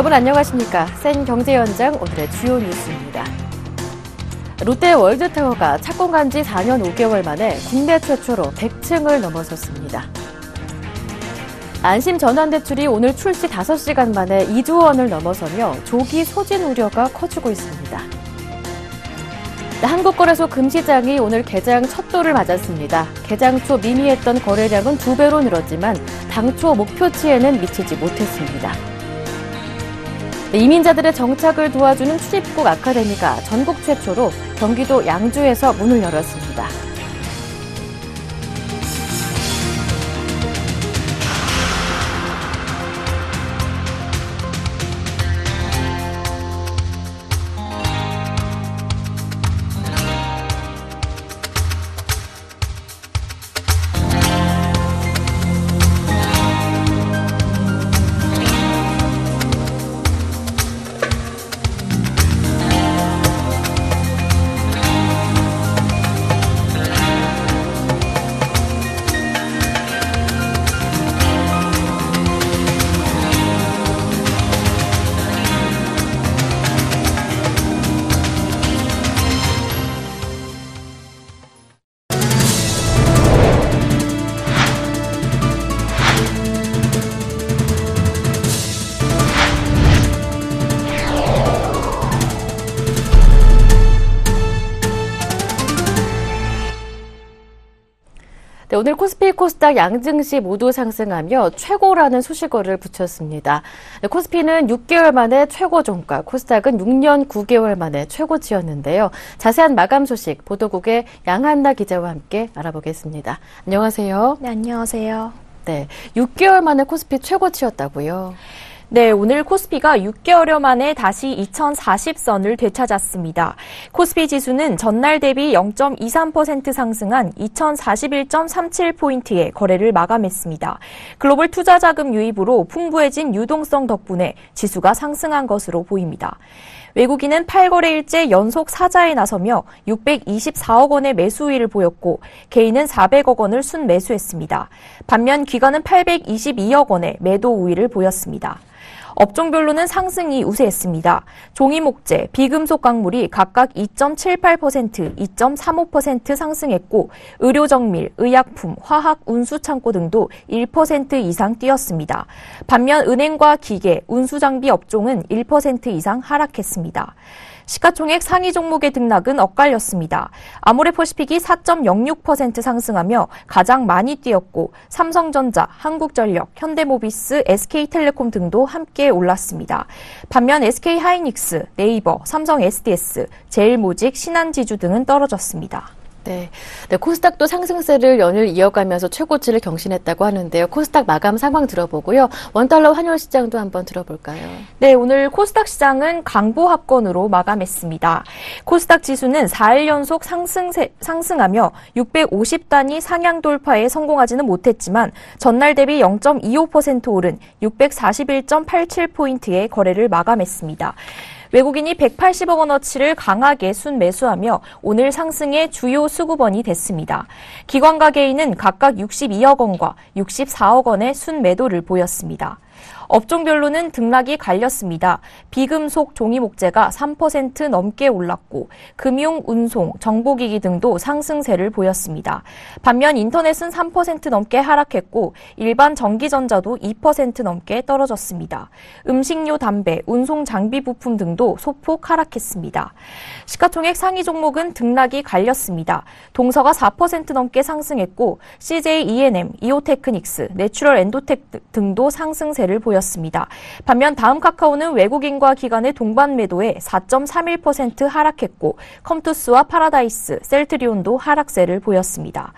여러분 안녕하십니까? 센 경제연장 오늘의 주요 뉴스입니다. 롯데 월드타워가 착공한 지 4년 5개월 만에 국내 최초로 100층을 넘어섰습니다. 안심 전환대출이 오늘 출시 5시간 만에 2조 원을 넘어서며 조기 소진 우려가 커지고 있습니다. 한국거래소 금시장이 오늘 개장 첫 돌을 맞았습니다. 개장 초 미미했던 거래량은 2배로 늘었지만 당초 목표치에는 미치지 못했습니다. 이민자들의 정착을 도와주는 출입국 아카데미가 전국 최초로 경기도 양주에서 문을 열었습니다. 오늘 코스피, 코스닥, 양증시 모두 상승하며 최고라는 수식어를 붙였습니다. 코스피는 6개월 만에 최고 종가, 코스닥은 6년 9개월 만에 최고치였는데요. 자세한 마감 소식 보도국의 양한나 기자와 함께 알아보겠습니다. 안녕하세요. 네, 안녕하세요. 네, 6개월 만에 코스피 최고치였다고요? 네, 오늘 코스피가 6개월여 만에 다시 2040선을 되찾았습니다. 코스피 지수는 전날 대비 0.23% 상승한 2041.37포인트의 거래를 마감했습니다. 글로벌 투자 자금 유입으로 풍부해진 유동성 덕분에 지수가 상승한 것으로 보입니다. 외국인은 8거래일째 연속 사자에 나서며 624억 원의 매수 우위를 보였고 개인은 400억 원을 순매수했습니다. 반면 기관은 822억 원의 매도 우위를 보였습니다. 업종별로는 상승이 우세했습니다. 종이목재, 비금속 광물이 각각 2.78%, 2.35% 상승했고 의료정밀, 의약품, 화학, 운수창고 등도 1% 이상 뛰었습니다. 반면 은행과 기계, 운수장비 업종은 1% 이상 하락했습니다. 시가총액 상위 종목의 등락은 엇갈렸습니다. 아모레퍼시픽이 4.06% 상승하며 가장 많이 뛰었고 삼성전자, 한국전력, 현대모비스, SK텔레콤 등도 함께 올랐습니다. 반면 SK하이닉스, 네이버, 삼성 SDS, 제일모직, 신한지주 등은 떨어졌습니다. 네, 코스닥도 상승세를 연일 이어가면서 최고치를 경신했다고 하는데요. 코스닥 마감 상황 들어보고요. 원달러 환율 시장도 한번 들어볼까요? 네, 오늘 코스닥 시장은 강보합권으로 마감했습니다. 코스닥 지수는 4일 연속 상승하며 650단위 상향 돌파에 성공하지는 못했지만 전날 대비 0.25% 오른 641.87포인트의 거래를 마감했습니다. 외국인이 180억 원어치를 강하게 순매수하며 오늘 상승의 주요 수급원이 됐습니다. 기관과 개인은 각각 62억 원과 64억 원의 순매도를 보였습니다. 업종별로는 등락이 갈렸습니다. 비금속 종이목재가 3% 넘게 올랐고 금융, 운송, 정보기기 등도 상승세를 보였습니다. 반면 인터넷은 3% 넘게 하락했고 일반 전기전자도 2% 넘게 떨어졌습니다. 음식료, 담배, 운송 장비 부품 등도 소폭 하락했습니다. 시가총액 상위 종목은 등락이 갈렸습니다. 동서가 4% 넘게 상승했고 CJ E&M, 이오테크닉스, 내추럴 엔도텍 등도 상승세를 보였습니다. 반면 다음카카오는 외국인과 기관의 동반 매도에 4.31% 하락했고 컴투스와 파라다이스, 셀트리온도 하락세를 보였습니다.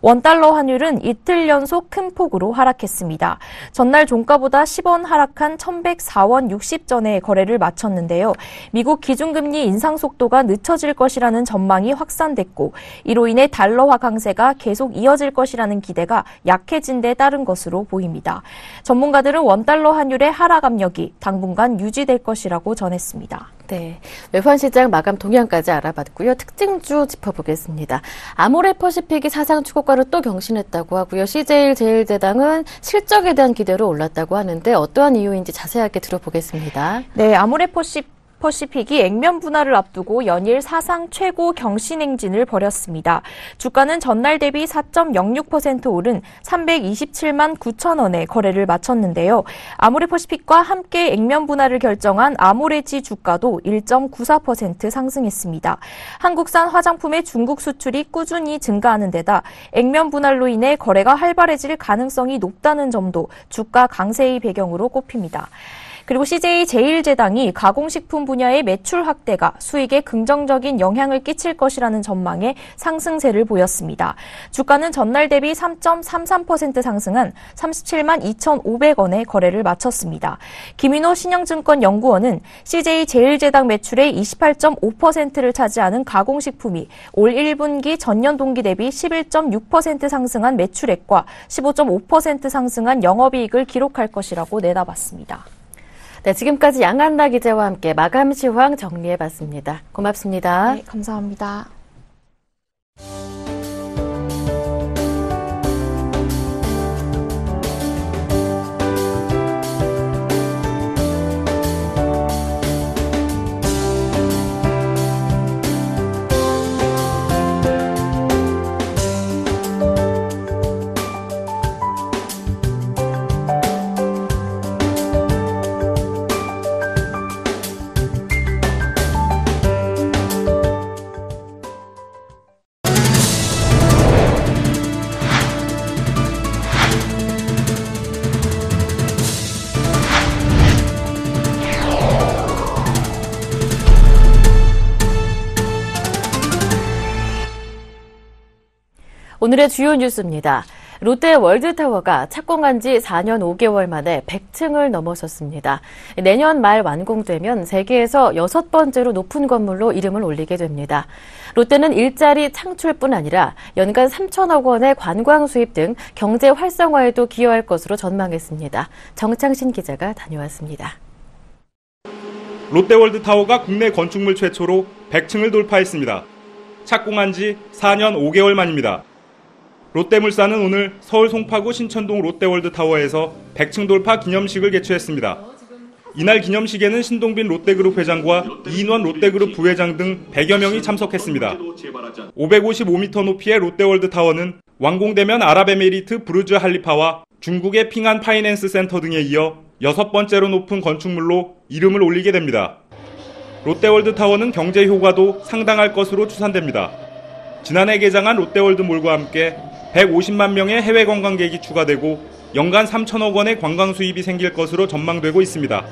원달러 환율은 이틀 연속 큰 폭으로 하락했습니다. 전날 종가보다 10원 하락한 1104원 60전에 거래를 마쳤는데요. 미국 기준금리 인상 속도가 늦춰질 것이라는 전망이 확산됐고 이로 인해 달러화 강세가 계속 이어질 것이라는 기대가 약해진 데 따른 것으로 보입니다. 전문가들은 원달러 $1달러 환율의 하락 압력이 당분간 유지될 것이라고 전했습니다. 네, 외환시장 마감 동향까지 알아봤고요. 특징주 짚어보겠습니다. 아모레퍼시픽이 사상 최고가로 또 경신했다고 하고요. CJ제일제당은 실적에 대한 기대로 올랐다고 하는데 어떠한 이유인지 자세하게 들어보겠습니다. 네, 아모레퍼시픽이 액면 분할을 앞두고 연일 사상 최고 경신 행진을 벌였습니다. 주가는 전날 대비 4.06% 오른 327만 9천 원에 거래를 마쳤는데요. 아모레퍼시픽과 함께 액면 분할을 결정한 아모레지 주가도 1.94% 상승했습니다. 한국산 화장품의 중국 수출이 꾸준히 증가하는 데다 액면 분할로 인해 거래가 활발해질 가능성이 높다는 점도 주가 강세의 배경으로 꼽힙니다. 그리고 CJ제일제당이 가공식품 분야의 매출 확대가 수익에 긍정적인 영향을 끼칠 것이라는 전망에 상승세를 보였습니다. 주가는 전날 대비 3.33% 상승한 37만 2,500원에 거래를 마쳤습니다. 김인호 신영증권연구원은 CJ제일제당 매출의 28.5%를 차지하는 가공식품이 올 1분기 전년 동기 대비 11.6% 상승한 매출액과 15.5% 상승한 영업이익을 기록할 것이라고 내다봤습니다. 네, 지금까지 양한나 기자와 함께 마감 시황 정리해봤습니다. 고맙습니다. 네, 감사합니다. 오늘의 주요 뉴스입니다. 롯데 월드타워가 착공한 지 4년 5개월 만에 100층을 넘어섰습니다. 내년 말 완공되면 세계에서 6번째로 높은 건물로 이름을 올리게 됩니다. 롯데는 일자리 창출뿐 아니라 연간 3천억 원의 관광 수입 등 경제 활성화에도 기여할 것으로 전망했습니다. 정창신 기자가 다녀왔습니다. 롯데월드타워가 국내 건축물 최초로 100층을 돌파했습니다. 착공한 지 4년 5개월 만입니다. 롯데물산은 오늘 서울 송파구 신천동 롯데월드타워에서 100층 돌파 기념식을 개최했습니다. 이날 기념식에는 신동빈 롯데그룹 회장과 이인원 롯데그룹 부회장 등 100여 명이 참석했습니다. 555m 높이의 롯데월드타워는 완공되면 아랍에미리트 부르즈 할리파와 중국의 핑안 파이낸스 센터 등에 이어 6번째로 높은 건축물로 이름을 올리게 됩니다. 롯데월드타워는 경제 효과도 상당할 것으로 추산됩니다. 지난해 개장한 롯데월드몰과 함께 150만 명의 해외 관광객이 추가되고 연간 3천억 원의 관광 수입이 생길 것으로 전망되고 있습니다.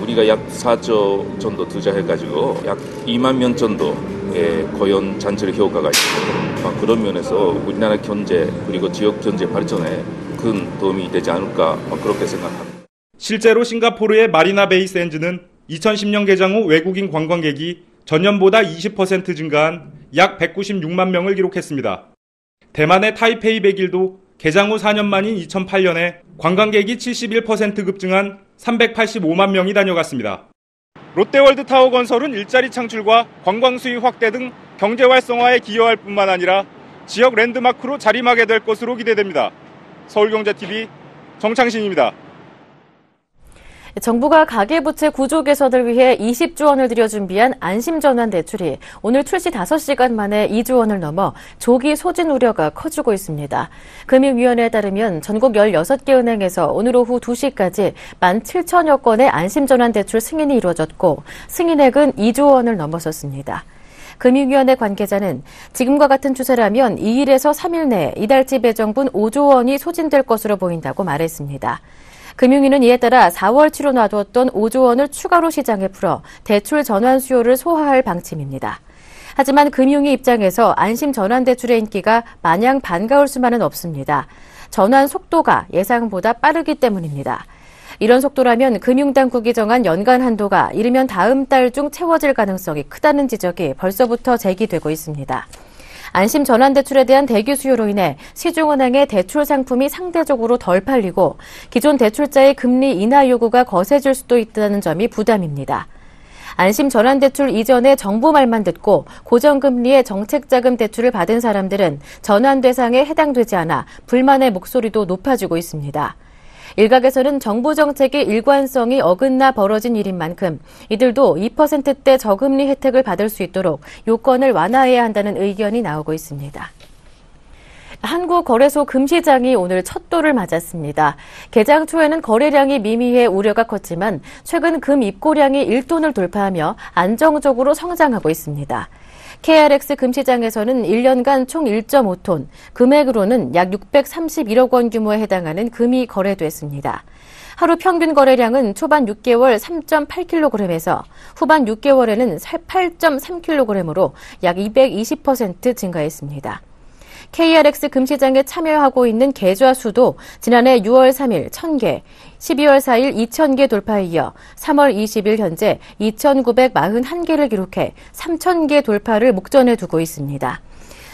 우리가 약 4조 정도 투자해가지고 약 2만 명 정도의 고용 창출 효과가 있습니다. 그런 면에서 우리나라 경제 그리고 지역 경제 발전에 큰 도움이 되지 않을까 그렇게 생각합니다. 실제로 싱가포르의 마리나 베이 샌즈는 2010년 개장 후 외국인 관광객이 전년보다 20% 증가한 약 196만 명을 기록했습니다. 대만의 타이페이 101도 개장 후 4년 만인 2008년에 관광객이 71% 급증한 385만 명이 다녀갔습니다. 롯데월드타워 건설은 일자리 창출과 관광 수입 확대 등 경제 활성화에 기여할 뿐만 아니라 지역 랜드마크로 자림하게 될 것으로 기대됩니다. 서울경제TV 정창신입니다. 정부가 가계부채 구조 개선을 위해 20조 원을 들여 준비한 안심전환 대출이 오늘 출시 5시간 만에 2조 원을 넘어 조기 소진 우려가 커지고 있습니다. 금융위원회에 따르면 전국 16개 은행에서 오늘 오후 2시까지 17,000여 건의 안심전환 대출 승인이 이루어졌고 승인액은 2조 원을 넘어섰습니다. 금융위원회 관계자는 지금과 같은 추세라면 2일에서 3일 내에 이달치 배정분 5조 원이 소진될 것으로 보인다고 말했습니다. 금융위는 이에 따라 4월치로 놔두었던 5조 원을 추가로 시장에 풀어 대출 전환 수요를 소화할 방침입니다. 하지만 금융위 입장에서 안심 전환 대출의 인기가 마냥 반가울 수만은 없습니다. 전환 속도가 예상보다 빠르기 때문입니다. 이런 속도라면 금융당국이 정한 연간 한도가 이르면 다음 달 중 채워질 가능성이 크다는 지적이 벌써부터 제기되고 있습니다. 안심 전환대출에 대한 대기 수요로 인해 시중은행의 대출 상품이 상대적으로 덜 팔리고 기존 대출자의 금리 인하 요구가 거세질 수도 있다는 점이 부담입니다. 안심 전환대출 이전에 정부 말만 듣고 고정금리의 정책자금 대출을 받은 사람들은 전환 대상에 해당되지 않아 불만의 목소리도 높아지고 있습니다. 일각에서는 정부 정책의 일관성이 어긋나 벌어진 일인 만큼 이들도 2%대 저금리 혜택을 받을 수 있도록 요건을 완화해야 한다는 의견이 나오고 있습니다. 한국거래소 금시장이 오늘 첫 돌을 맞았습니다. 개장 초에는 거래량이 미미해 우려가 컸지만 최근 금 입고량이 1톤을 돌파하며 안정적으로 성장하고 있습니다. KRX 금시장에서는 1년간 총 1.5톤, 금액으로는 약 631억 원 규모에 해당하는 금이 거래됐습니다. 하루 평균 거래량은 초반 6개월 3.8kg에서 후반 6개월에는 8.3kg으로 약 220% 증가했습니다. KRX 금시장에 참여하고 있는 계좌 수도 지난해 6월 3일 1,000개, 12월 4일 2,000개 돌파에 이어 3월 20일 현재 2,941개를 기록해 3,000개 돌파를 목전에 두고 있습니다.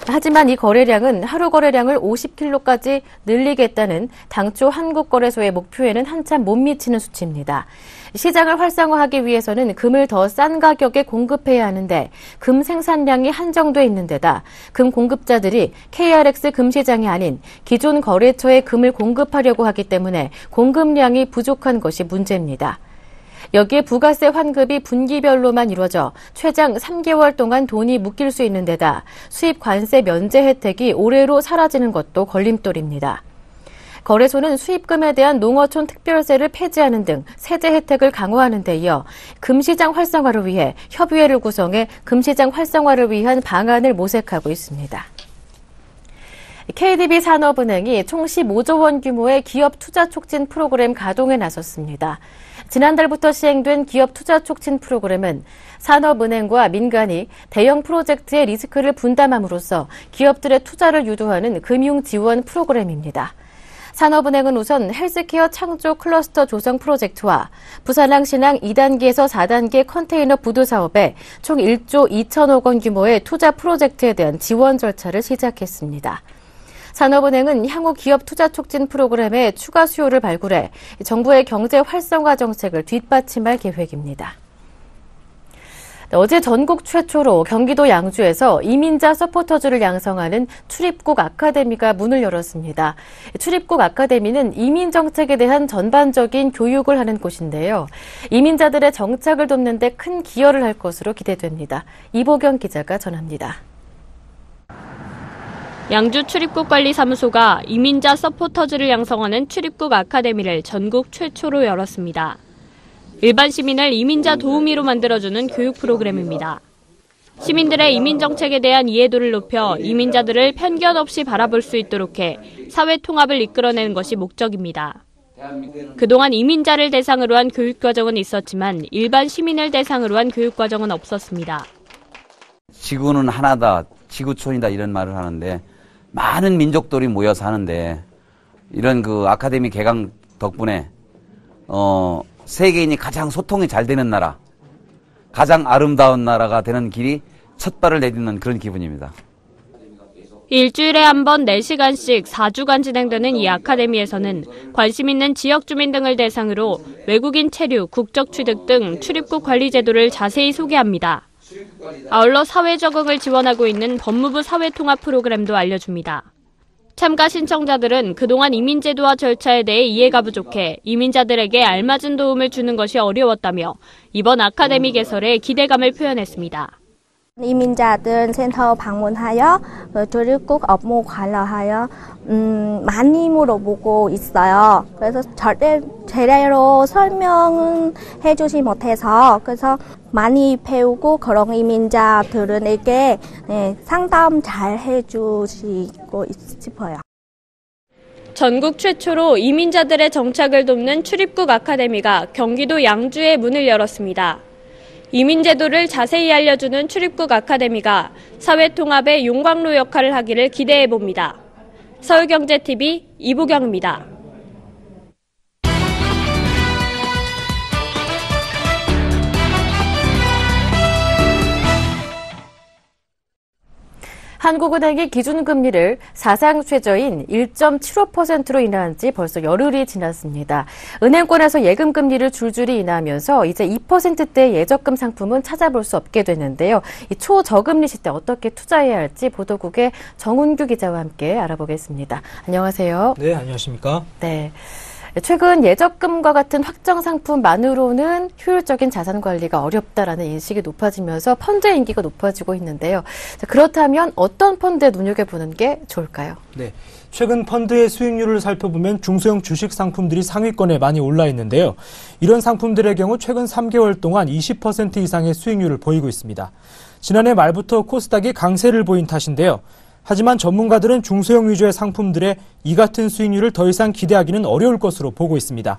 하지만 이 거래량은 하루 거래량을 50kg까지 늘리겠다는 당초 한국거래소의 목표에는 한참 못 미치는 수치입니다. 시장을 활성화하기 위해서는 금을 더 싼 가격에 공급해야 하는데 금 생산량이 한정돼 있는 데다 금 공급자들이 KRX 금시장이 아닌 기존 거래처에 금을 공급하려고 하기 때문에 공급량이 부족한 것이 문제입니다. 여기에 부가세 환급이 분기별로만 이루어져 최장 3개월 동안 돈이 묶일 수 있는 데다 수입 관세 면제 혜택이 올해로 사라지는 것도 걸림돌입니다. 거래소는 수입금에 대한 농어촌 특별세를 폐지하는 등 세제 혜택을 강화하는 데 이어 금시장 활성화를 위해 협의회를 구성해 금시장 활성화를 위한 방안을 모색하고 있습니다. KDB 산업은행이 총 15조 원 규모의 기업 투자 촉진 프로그램 가동에 나섰습니다. 지난달부터 시행된 기업 투자 촉진 프로그램은 산업은행과 민간이 대형 프로젝트의 리스크를 분담함으로써 기업들의 투자를 유도하는 금융 지원 프로그램입니다. 산업은행은 우선 헬스케어 창조 클러스터 조성 프로젝트와 부산항 신항 2단계에서 4단계 컨테이너 부두 사업에 총 1조 2천억 원 규모의 투자 프로젝트에 대한 지원 절차를 시작했습니다. 산업은행은 향후 기업 투자 촉진 프로그램의 추가 수요를 발굴해 정부의 경제 활성화 정책을 뒷받침할 계획입니다. 어제 전국 최초로 경기도 양주에서 이민자 서포터즈를 양성하는 출입국 아카데미가 문을 열었습니다. 출입국 아카데미는 이민 정책에 대한 전반적인 교육을 하는 곳인데요. 이민자들의 정착을 돕는 데 큰 기여를 할 것으로 기대됩니다. 이보경 기자가 전합니다. 양주 출입국관리사무소가 이민자 서포터즈를 양성하는 출입국 아카데미를 전국 최초로 열었습니다. 일반 시민을 이민자 도우미로 만들어주는 교육 프로그램입니다. 시민들의 이민 정책에 대한 이해도를 높여 이민자들을 편견 없이 바라볼 수 있도록 해 사회 통합을 이끌어내는 것이 목적입니다. 그동안 이민자를 대상으로 한 교육과정은 있었지만 일반 시민을 대상으로 한 교육과정은 없었습니다. 지구는 하나다, 지구촌이다 이런 말을 하는데 많은 민족들이 모여서 하는데 이런 그 아카데미 개강 덕분에 세계인이 가장 소통이 잘 되는 나라, 가장 아름다운 나라가 되는 길이 첫 발을 내딛는 그런 기분입니다. 일주일에 한 번 4시간씩 4주간 진행되는 이 아카데미에서는 관심 있는 지역 주민 등을 대상으로 외국인 체류, 국적 취득 등 출입국 관리 제도를 자세히 소개합니다. 아울러 사회 적응을 지원하고 있는 법무부 사회통합 프로그램도 알려줍니다. 참가 신청자들은 그동안 이민제도와 절차에 대해 이해가 부족해 이민자들에게 알맞은 도움을 주는 것이 어려웠다며 이번 아카데미 개설에 기대감을 표현했습니다. 이민자들 센터 방문하여 출입국 업무 관련하여 많이 물어보고 있어요. 그래서 제대로 설명은 해주지 못해서 그래서 많이 배우고 그런 이민자들에게 상담 잘 해주시고 싶어요. 전국 최초로 이민자들의 정착을 돕는 출입국 아카데미가 경기도 양주에 문을 열었습니다. 이민제도를 자세히 알려주는 출입국 아카데미가 사회통합의 용광로 역할을 하기를 기대해봅니다. 서울경제TV 이보경입니다. 한국은행이 기준금리를 사상 최저인 1.75%로 인하한 지 벌써 열흘이 지났습니다. 은행권에서 예금금리를 줄줄이 인하하면서 이제 2%대 예적금 상품은 찾아볼 수 없게 됐는데요. 이 초저금리 시대 어떻게 투자해야 할지 보도국의 정훈규 기자와 함께 알아보겠습니다. 안녕하세요. 네, 안녕하십니까? 네. 최근 예적금과 같은 확정 상품만으로는 효율적인 자산 관리가 어렵다라는 인식이 높아지면서 펀드의 인기가 높아지고 있는데요. 자, 그렇다면 어떤 펀드에 눈여겨보는 게 좋을까요? 네. 최근 펀드의 수익률을 살펴보면 중소형 주식 상품들이 상위권에 많이 올라 있는데요. 이런 상품들의 경우 최근 3개월 동안 20% 이상의 수익률을 보이고 있습니다. 지난해 말부터 코스닥이 강세를 보인 탓인데요. 하지만 전문가들은 중소형 위주의 상품들의 이 같은 수익률을 더 이상 기대하기는 어려울 것으로 보고 있습니다.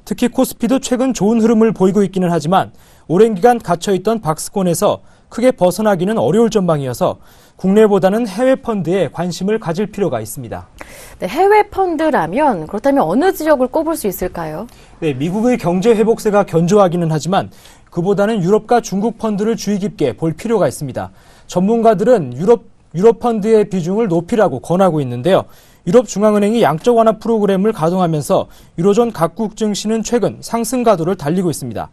특히 코스피도 최근 좋은 흐름을 보이고 있기는 하지만 오랜 기간 갇혀있던 박스권에서 크게 벗어나기는 어려울 전망이어서 국내보다는 해외 펀드에 관심을 가질 필요가 있습니다. 네, 해외 펀드라면 그렇다면 어느 지역을 꼽을 수 있을까요? 네, 미국의 경제 회복세가 견조하기는 하지만 그보다는 유럽과 중국 펀드를 주의 깊게 볼 필요가 있습니다. 전문가들은 유럽 펀드의 비중을 높이라고 권하고 있는데요. 유럽중앙은행이 양적 완화 프로그램을 가동하면서 유로존 각국 증시는 최근 상승 가도를 달리고 있습니다.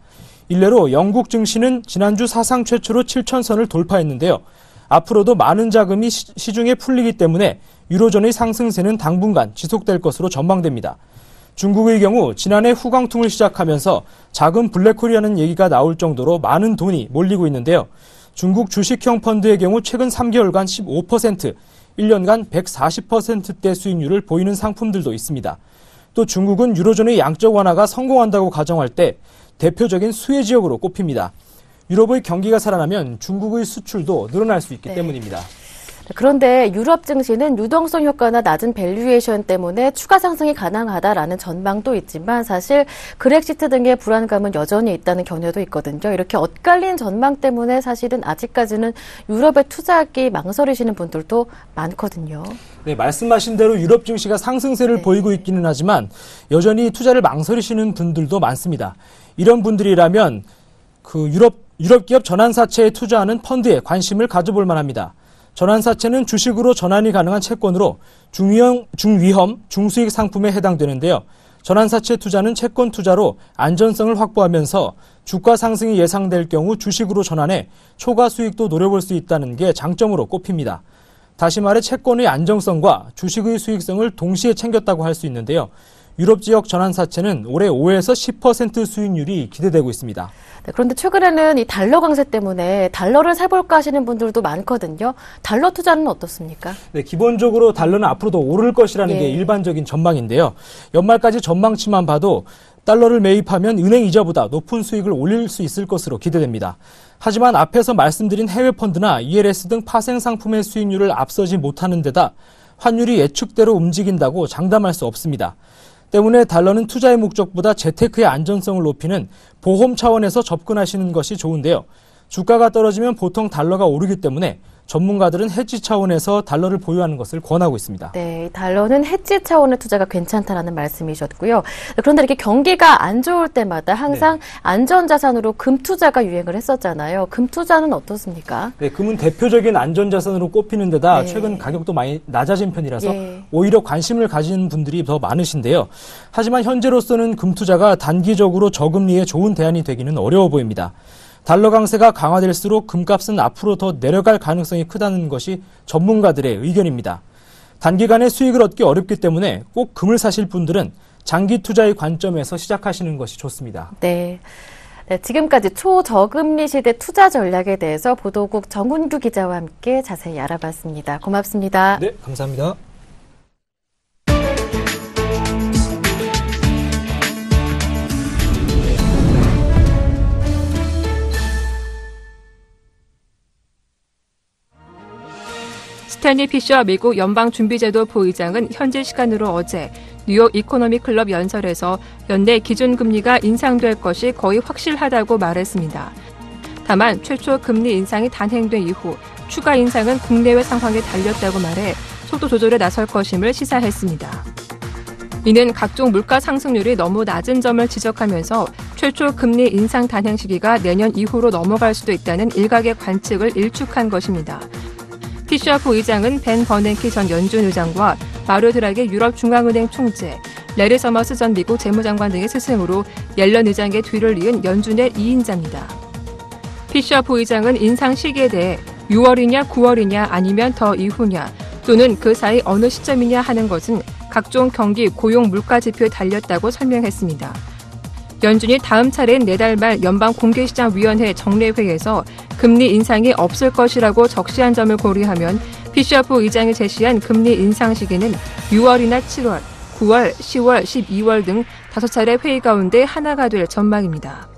일례로 영국 증시는 지난주 사상 최초로 7,000선을 돌파했는데요. 앞으로도 많은 자금이 시중에 풀리기 때문에 유로존의 상승세는 당분간 지속될 것으로 전망됩니다. 중국의 경우 지난해 후광통을 시작하면서 작은 블랙홀이라는 얘기가 나올 정도로 많은 돈이 몰리고 있는데요. 중국 주식형 펀드의 경우 최근 3개월간 15%, 1년간 140%대 수익률을 보이는 상품들도 있습니다. 또 중국은 유로존의 양적 완화가 성공한다고 가정할 때 대표적인 수혜 지역으로 꼽힙니다. 유럽의 경기가 살아나면 중국의 수출도 늘어날 수 있기 때문입니다. 그런데 유럽 증시는 유동성 효과나 낮은 밸류에이션 때문에 추가 상승이 가능하다라는 전망도 있지만 사실 그렉시트 등의 불안감은 여전히 있다는 견해도 있거든요. 이렇게 엇갈린 전망 때문에 사실은 아직까지는 유럽에 투자하기 망설이시는 분들도 많거든요. 네, 말씀하신 대로 유럽 증시가 상승세를 보이고 있기는 하지만 여전히 투자를 망설이시는 분들도 많습니다. 이런 분들이라면 유럽 기업 전환사채에 투자하는 펀드에 관심을 가져볼 만합니다. 전환사채는 주식으로 전환이 가능한 채권으로 중위험, 중수익 상품에 해당되는데요. 전환사채 투자는 채권 투자로 안전성을 확보하면서 주가 상승이 예상될 경우 주식으로 전환해 초과 수익도 노려볼 수 있다는 게 장점으로 꼽힙니다. 다시 말해 채권의 안정성과 주식의 수익성을 동시에 챙겼다고 할 수 있는데요. 유럽 지역 전환사채는 올해 5에서 10% 수익률이 기대되고 있습니다. 네, 그런데 최근에는 이 달러 강세 때문에 달러를 사볼까 하시는 분들도 많거든요. 달러 투자는 어떻습니까? 네, 기본적으로 달러는 앞으로도 오를 것이라는 게 일반적인 전망인데요. 연말까지 전망치만 봐도 달러를 매입하면 은행 이자보다 높은 수익을 올릴 수 있을 것으로 기대됩니다. 하지만 앞에서 말씀드린 해외 펀드나 ELS 등 파생 상품의 수익률을 앞서지 못하는 데다 환율이 예측대로 움직인다고 장담할 수 없습니다. 때문에 달러는 투자의 목적보다 재테크의 안전성을 높이는 보험 차원에서 접근하시는 것이 좋은데요. 주가가 떨어지면 보통 달러가 오르기 때문에 전문가들은 해지 차원에서 달러를 보유하는 것을 권하고 있습니다. 네, 달러는 해지 차원의 투자가 괜찮다라는 말씀이셨고요. 그런데 이렇게 경기가 안 좋을 때마다 항상 안전자산으로 금 투자가 유행을 했었잖아요. 금 투자는 어떻습니까? 네, 금은 대표적인 안전자산으로 꼽히는 데다 최근 가격도 많이 낮아진 편이라서 오히려 관심을 가지는 분들이 더 많으신데요. 하지만 현재로서는 금 투자가 단기적으로 저금리에 좋은 대안이 되기는 어려워 보입니다. 달러 강세가 강화될수록 금값은 앞으로 더 내려갈 가능성이 크다는 것이 전문가들의 의견입니다. 단기간에 수익을 얻기 어렵기 때문에 꼭 금을 사실 분들은 장기 투자의 관점에서 시작하시는 것이 좋습니다. 네. 네, 지금까지 초저금리 시대 투자 전략에 대해서 보도국 정훈규 기자와 함께 자세히 알아봤습니다. 고맙습니다. 네, 감사합니다. 스탠리 피셔 미국 연방준비제도 부의장은 현지 시간으로 어제 뉴욕 이코노미 클럽 연설에서 연내 기준금리가 인상될 것이 거의 확실하다고 말했습니다. 다만 최초 금리 인상이 단행된 이후 추가 인상은 국내외 상황에 달렸다고 말해 속도 조절에 나설 것임을 시사했습니다. 이는 각종 물가 상승률이 너무 낮은 점을 지적하면서 최초 금리 인상 단행 시기가 내년 이후로 넘어갈 수도 있다는 일각의 관측을 일축한 것입니다. 피셔 부의장은 벤 버냉키 전 연준 의장과 마rio 드라기 유럽중앙은행 총재, 레리 서머스 전 미국 재무장관 등의 스승으로 옐런 의장의 뒤를 이은 연준의 2인자입니다. 피셔 부의장은 인상 시기에 대해 6월이냐 9월이냐 아니면 더 이후냐 또는 그 사이 어느 시점이냐 하는 것은 각종 경기, 고용, 물가 지표에 달렸다고 설명했습니다. 연준이 다음 차례인 내달 말 연방공개시장위원회 정례회에서 금리 인상이 없을 것이라고 적시한 점을 고려하면 피셔 부의장이 제시한 금리 인상 시기는 6월이나 7월, 9월, 10월, 12월 등 5차례 회의 가운데 하나가 될 전망입니다.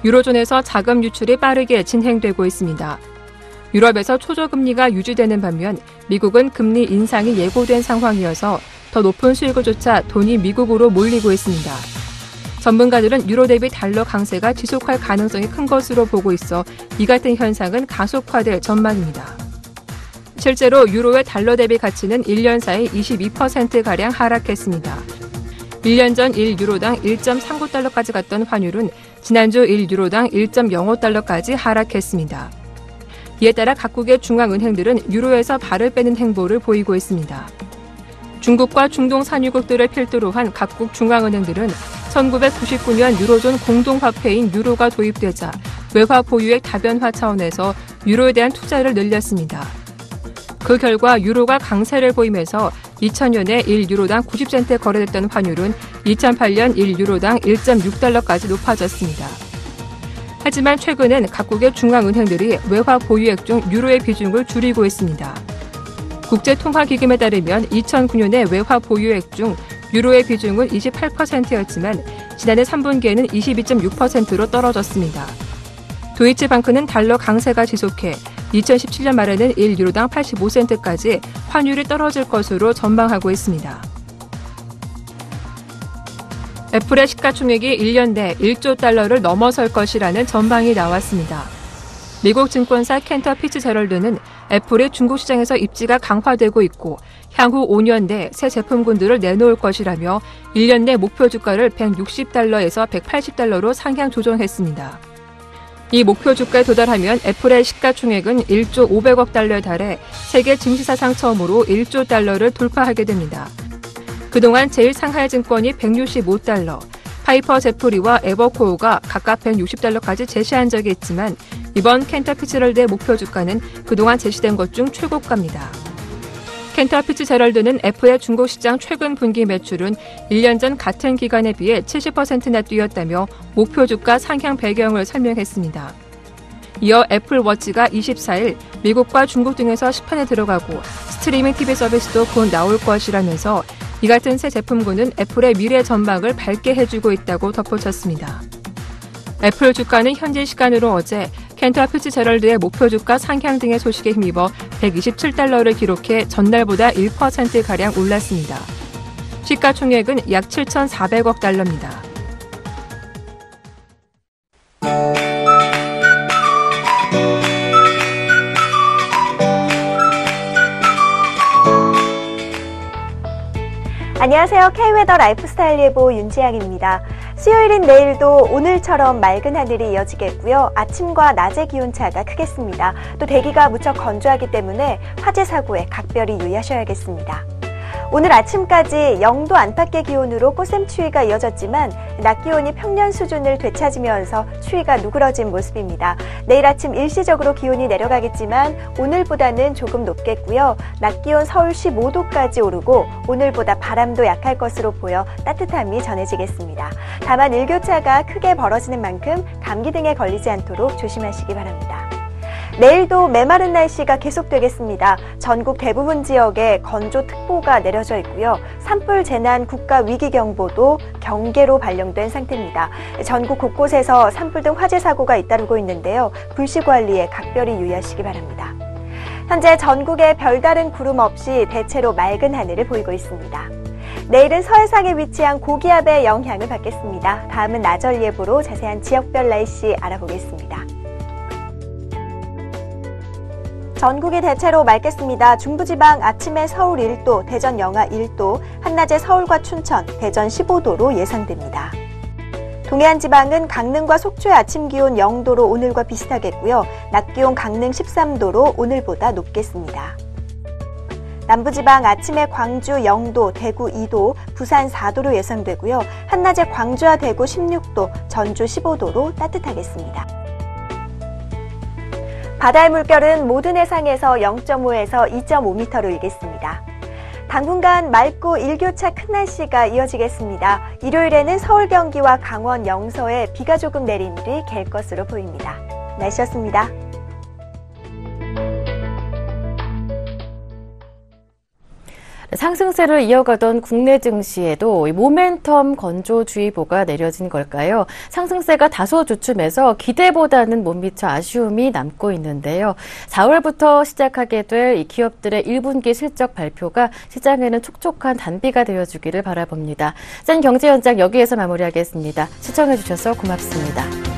유로존에서 자금 유출이 빠르게 진행되고 있습니다. 유럽에서 초저금리가 유지되는 반면 미국은 금리 인상이 예고된 상황이어서 더 높은 수익을 쫓아 돈이 미국으로 몰리고 있습니다. 전문가들은 유로 대비 달러 강세가 지속할 가능성이 큰 것으로 보고 있어 이 같은 현상은 가속화될 전망입니다. 실제로 유로의 달러 대비 가치는 1년 사이 22%가량 하락했습니다. 1년 전 1유로당 1.39달러까지 갔던 환율은 지난주 1유로당 1.05달러까지 하락했습니다. 이에 따라 각국의 중앙은행들은 유로에서 발을 빼는 행보를 보이고 있습니다. 중국과 중동 산유국들을 필두로 한 각국 중앙은행들은 1999년 유로존 공동화폐인 유로가 도입되자 외화 보유액 다변화 차원에서 유로에 대한 투자를 늘렸습니다. 그 결과 유로가 강세를 보이면서 2000년에 1유로당 90센트에 거래됐던 환율은 2008년 1유로당 1.6달러까지 높아졌습니다. 하지만 최근엔 각국의 중앙은행들이 외화 보유액 중 유로의 비중을 줄이고 있습니다. 국제통화기금에 따르면 2009년에 외화 보유액 중 유로의 비중은 28%였지만 지난해 3분기에는 22.6%로 떨어졌습니다. 도이치방크는 달러 강세가 지속해 2017년 말에는 1유로당 85센트까지 환율이 떨어질 것으로 전망하고 있습니다. 애플의 시가총액이 1년 내 1조 달러를 넘어설 것이라는 전망이 나왔습니다. 미국 증권사 캔터 피츠제럴드는 애플이 중국 시장에서 입지가 강화되고 있고 향후 5년 내 새 제품군들을 내놓을 것이라며 1년 내 목표 주가를 160달러에서 180달러로 상향 조정했습니다. 이 목표 주가에 도달하면 애플의 시가총액은 1조 500억 달러에 달해 세계 증시사상 처음으로 1조 달러를 돌파하게 됩니다. 그동안 제일상하이증권이 165달러, 파이퍼 제프리와 에버코어가 각각 160달러까지 제시한 적이 있지만 이번 캔터 피츠제럴드의 목표 주가는 그동안 제시된 것 중 최고가입니다. 캔터 피츠제럴드는 애플의 중국 시장 최근 분기 매출은 1년 전 같은 기간에 비해 70%나 뛰었다며 목표 주가 상향 배경을 설명했습니다. 이어 애플워치가 24일 미국과 중국 등에서 시판에 들어가고 스트리밍 TV 서비스도 곧 나올 것이라면서 이 같은 새 제품군은 애플의 미래 전망을 밝게 해주고 있다고 덧붙였습니다. 애플 주가는 현지 시간으로 어제 캔터 피츠제럴드의 목표 주가 상향 등의 소식에 힘입어 127달러를 기록해 전날보다 1%가량 올랐습니다. 시가총액은 약 7,400억 달러입니다. 안녕하세요. K웨더 라이프스타일 예보 윤지향입니다. 수요일인 내일도 오늘처럼 맑은 하늘이 이어지겠고요. 아침과 낮의 기온차가 크겠습니다. 또 대기가 무척 건조하기 때문에 화재 사고에 각별히 유의하셔야겠습니다. 오늘 아침까지 0도 안팎의 기온으로 꽃샘추위가 이어졌지만 낮 기온이 평년 수준을 되찾으면서 추위가 누그러진 모습입니다. 내일 아침 일시적으로 기온이 내려가겠지만 오늘보다는 조금 높겠고요. 낮 기온 서울 15도까지 오르고 오늘보다 바람도 약할 것으로 보여 따뜻함이 전해지겠습니다. 다만 일교차가 크게 벌어지는 만큼 감기 등에 걸리지 않도록 조심하시기 바랍니다. 내일도 메마른 날씨가 계속되겠습니다. 전국 대부분 지역에 건조특보가 내려져 있고요. 산불 재난 국가위기경보도 경계로 발령된 상태입니다. 전국 곳곳에서 산불 등 화재 사고가 잇따르고 있는데요. 불씨 관리에 각별히 유의하시기 바랍니다. 현재 전국에 별다른 구름 없이 대체로 맑은 하늘을 보이고 있습니다. 내일은 서해상에 위치한 고기압의 영향을 받겠습니다. 다음은 나절 예보로 자세한 지역별 날씨 알아보겠습니다. 전국이 대체로 맑겠습니다. 중부지방 아침에 서울 1도, 대전 영하 1도, 한낮에 서울과 춘천, 대전 15도로 예상됩니다. 동해안 지방은 강릉과 속초의 아침 기온 0도로 오늘과 비슷하겠고요. 낮 기온 강릉 13도로 오늘보다 높겠습니다. 남부지방 아침에 광주 0도, 대구 2도, 부산 4도로 예상되고요. 한낮에 광주와 대구 16도, 전주 15도로 따뜻하겠습니다. 바다의 물결은 모든 해상에서 0.5에서 2.5m로 일겠습니다. 당분간 맑고 일교차 큰 날씨가 이어지겠습니다. 일요일에는 서울, 경기와 강원, 영서에 비가 조금 내린 일이 갤 것으로 보입니다. 날씨였습니다. 상승세를 이어가던 국내 증시에도 모멘텀 건조주의보가 내려진 걸까요? 상승세가 다소 주춤해서 기대보다는 못 미쳐 아쉬움이 남고 있는데요. 4월부터 시작하게 될 이 기업들의 1분기 실적 발표가 시장에는 촉촉한 단비가 되어주기를 바라봅니다. 짠 경제현장 여기에서 마무리하겠습니다. 시청해주셔서 고맙습니다.